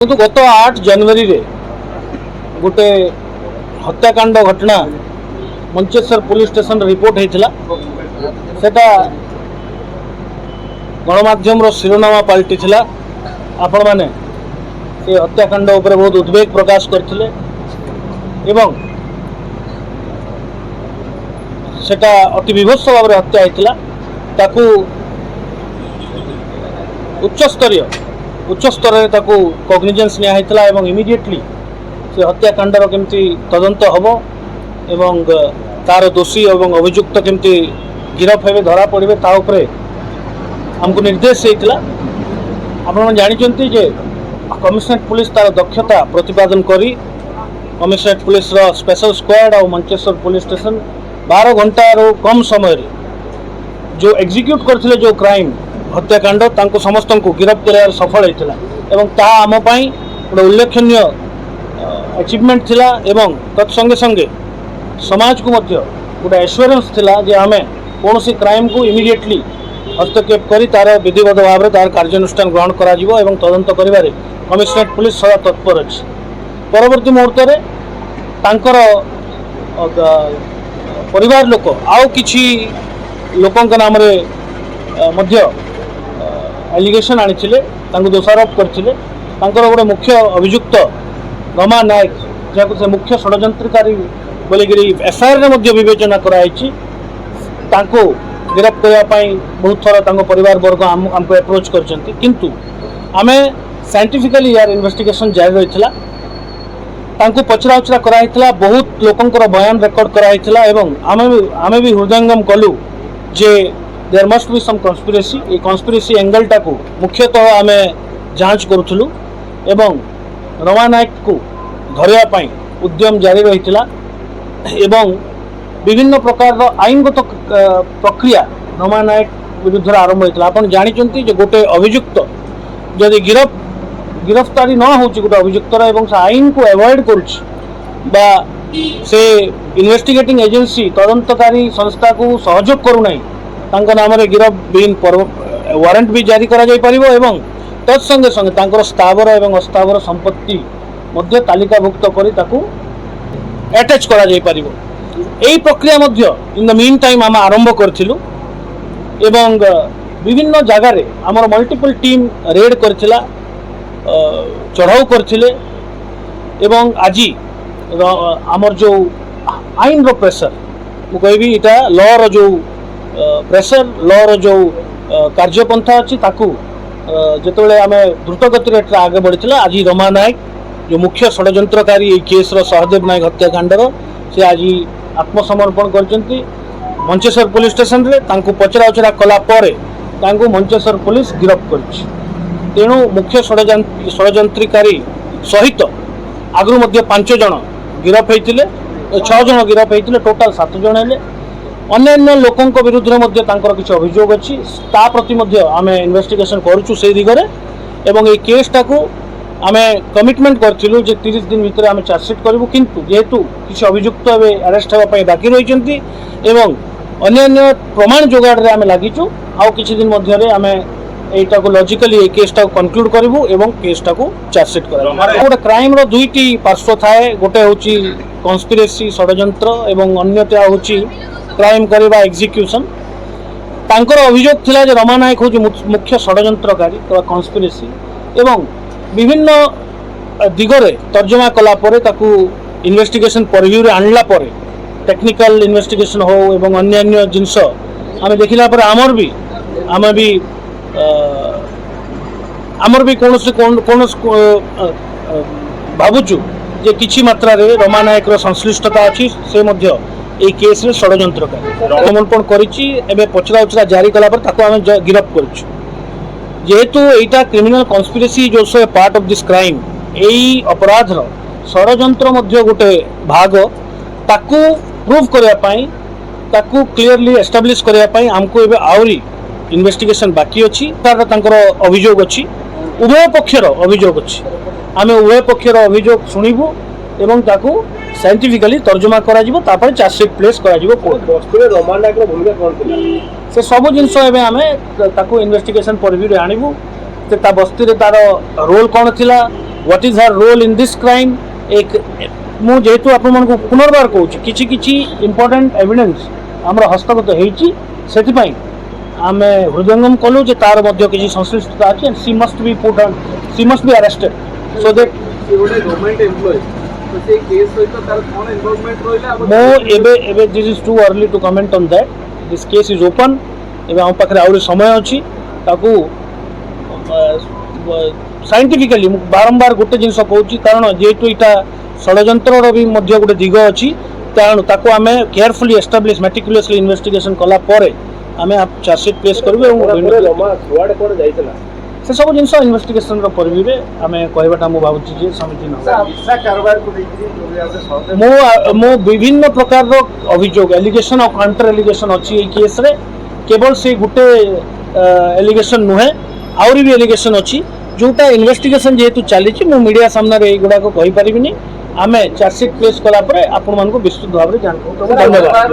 କିନ୍ତୁ ଗତ 8 ଜାନୁଆରୀରେ गोटे हत्याकांड घटना मंचेश्वर पुलिस स्टेशन रिपोर्ट होता सेटा गणमाध्यम शिरोनामा पलटि आपण मैंने से हत्याकांड उपर बहुत उद्वेग प्रकाश करथिले एवं सेटा अति विभत्स भाव में हत्या होता ताकू उच्च स्तर कॉग्निजेंस निया एवं इमिडिएटली से हत्याकांडर केमती तदंत हम एवं तार दोषी एवं अभियुक्त केमती गिरफ हे धरा पड़े ताऊपर आमको निर्देश होता आपण जानते जे कमिशनरेट पुलिस तार दक्षता प्रतिपादन करी कमिशनरेट पुलिस स्पेशल स्क्वाड और मंचेश्वर पुलिस स्टेशन 12 घंटार कम समय जो एग्जीक्यूट करथिले जो क्राइम हत्याकांड तांको समस्त को गिरफ कर सफल होता एवं ता आम गोटे उल्लेखनीय अचिवमेंट थिला एवं तत्संगे संगे समाज को मध्य गोटे एश्योरेंस थिला जे आमे कौन सी क्राइम को इमिडिएटली हस्तक्षेप करी तार विधिवत भाव में तार कार्यानुष्ठान ग्रहण करा जिवो एवं तदंत करिबारे कमिशनरेट पुलिस सदा तत्पर अछि। परवर्ती मुहूर्त रे तांकर परिवार लोक आउ किछि लोकंक नाम रे मध्य एलिगेशन आनिथिले तांको दोषारोप करथिले तांकर गोटे मुख्य अभियुक्त रमा नायक जहाँ से मुख्य षड्यंत्रकारी बोलिकी एफआईआर विवेचना कराई गिरफ्त करने बहुत थर परिवार वर्ग आमको एप्रोच करछंती किंतु आमे साइंटिफिकली यार इन्वेस्टिगेशन जारी रही तांको पचरा उचरा कराइथिला बहुत लोकंकर बयान रेकर्ड कराइथिला एवं आमे भी हृदयंगम कलु जे there must be some conspiracy a conspiracy angle टाको मुख्यतः आमे जांच करूथुलु एवं रमा नायक को धरवाई उद्यम जारी रही एवं विभिन्न प्रकार आईनगत प्रक्रिया रमा नायक विरुद्ध आरंभ होता आप जानते गोटे अभियुक्त जदि गिरफ्तारी न हो गोटे अभियुक्तर एवं से आईन को एवॉइड करुच्ची से इन्वेस्टिगेटिंग एजेंसी तदंतकारी संस्था को सहयोग करूना नाम गिरफ बिन वारंट भी जारी करा जाई परिबो एवं तत्संगे संगे तांकर स्थावर एवं अस्थावर संपत्ति मध्य तालिकाभुक्त करी ताकू अटैच करा जाई परिबो। एई प्रक्रिया मध्य इन द मीन टाइम आम आरंभ करथिलु एवं विभिन्न जगार आमर मल्टीपल टीम रेड करथिला चढ़ाऊ करथिले एवं आज आमर जो आईन रो प्रेशर मु कहबी इटा लॉ रो जो प्रेशर लॉ रो जो कार्यपंथा अछि ताकू जिते आम द्रुत गति आगे बढ़ी आज रमा नायक जो मुख्य षड्यंत्रकारी केस सहदेव नायक हत्याकांडर से आज आत्मसमर्पण करछंती मंचेश्वर पुलिस स्टेशन रे तांको पचरा उचरा कला परे तांको मंचेश्वर पुलिस गिरफ्त करछि। तेणु मुख्य षड्यंत्रकारी सहित आगु मध्य 5 जन गिरफ होइतिले 6 जन गिरफ होइतिले टोटाल 7 जन हेले अन्य लोकों विरुद्ध में किसी अभियोग अच्छी ता प्रति आमे इन्वेस्टिगेशन करुचु से दिगरे एवं ये केसटा को आमे कमिटमेंट करूँ 30 दिन भितर आमे चार्जसीट करूँ किंतु जेहेतु किसी अभियुक्त अरेस्ट होगापी बाकी रही एवं अन्य प्रमाण जोगाड़ आमे लगिचु आउ किछि दिन मध्य आमे एटा को लॉजिकली ए केसटा को कनक्लूड करूँ एवं केसटा को चार्जसीट करा गोटे क्राइम रो दुईटी पार्श्व थाए गोटे होची कन्स्पिरेसी षड्यंत्र एवं अन्यटा होची क्राइम करवा एग्जीक्यूशन तांकर अभियोग थिला जे रमा नायक होची मुख्य षड्यंत्रकारी कन्स्पिरेसी एवं विभिन्न दिगरे तर्जमा कला परे ताकू इन्वेस्टिगेशन परव्यू रे आणला परे टेक्निकल इन्वेस्टिगेशन हो एवं अन्य जिनस आमे देखिला परे आमर भी कौन भावुचु जे किछि मात्रा रे रमा नायक रो संश्लिष्टता अछि से मध्य এই কেসরে ষড়যন্ত্রকারী সমর্পণ করেছি এবে পচরা উচরা জারি কলা পর তাকে আমি গিরফ করছি যেহেতু এইটা ক্রিমিনাল কনস্পিরেসি जो so part of this crime এই অপরাধর ষড়যন্ত্র মধ্য গোটে ভাগ তাকু প্রুভ করিয়া পাই তাকু ক্লিয়ারলি এস্টাब्लिश করিয়া পাই আমকো এবে আউরি ইনভেস্টিগেশন বাকি अछि তার তাঙ্কর অভিযোগ अछि উভয় পক্ষের অভিযোগ अछि আমি উভয় পক্ষের অভিযোগ শুনিবু এবং তাকু साइंटिफिकली तर्जमा करा जिवो तापर चार्जशीट प्लेस करा जिवो कोर्ट बस्तुरे रमा नायक रो भूमिका कोन थिला से सब जिंस एबे हमें ताकू इन्वेस्टिगेशन परव्यू रे आनिबु ता बस्ती रे तार रोल कौन थिला what is her role in this crime एक मु जेहेतु आपण मानक पुनर्बार कहूँ किछि किछि इंपोर्टेंट एविडेंस आमर हस्तगत होईछि सेथिपाई आमे हृदयंगम कलु जे तार मध्य किछि संश्लिष्टता अछि and she must be put on she must be arrested so that ସେ ଗୋଟେ ଗଭର୍ଣ୍ଣମେଣ୍ଟ ଏମ୍ପ୍ଲୟ ତ ସେଇ କେସ୍ ସହିତ ତାର କ'ଣ ଇନଭଲ୍ଭମେଣ୍ଟ ରହିଲା मो एबे this is too early to comment on that this case is open एबे हम पाखरे आउरी समय अछि ताकू साइंटिफिकली बारंबार गोटे जिनस कहूँ कारण जेहेतु इटा षड्यंत्र भी मध्य गोटे दिग अच्छी तेणु ताको आमे केयरफुली एस्टाब्लिश मेटिकुलसली इन्वेस्टिगेशन कला परे आमे चार्जशीट प्लेस करू से सब जिनस इन्वेस्टिगेशन परिधि में आमे कहबाटा मु भाबुची जे समिति न मो विभिन्न प्रकार रो अभियोग एलिगेशन और काउंटर एलिगेशन अच्छी ए केस रे केवल से गुटे एलिगेशन नुहे आउरी भी एलिगेशन अच्छी जोटा इन्वेस्टिगेशन जेहेतु चली मीडिया सामने गुड़ाक कहीपरिनी आमे चार्जशीट प्लेस कला आपण मानक विस्तृत भाव में जानकु धन्यवाद।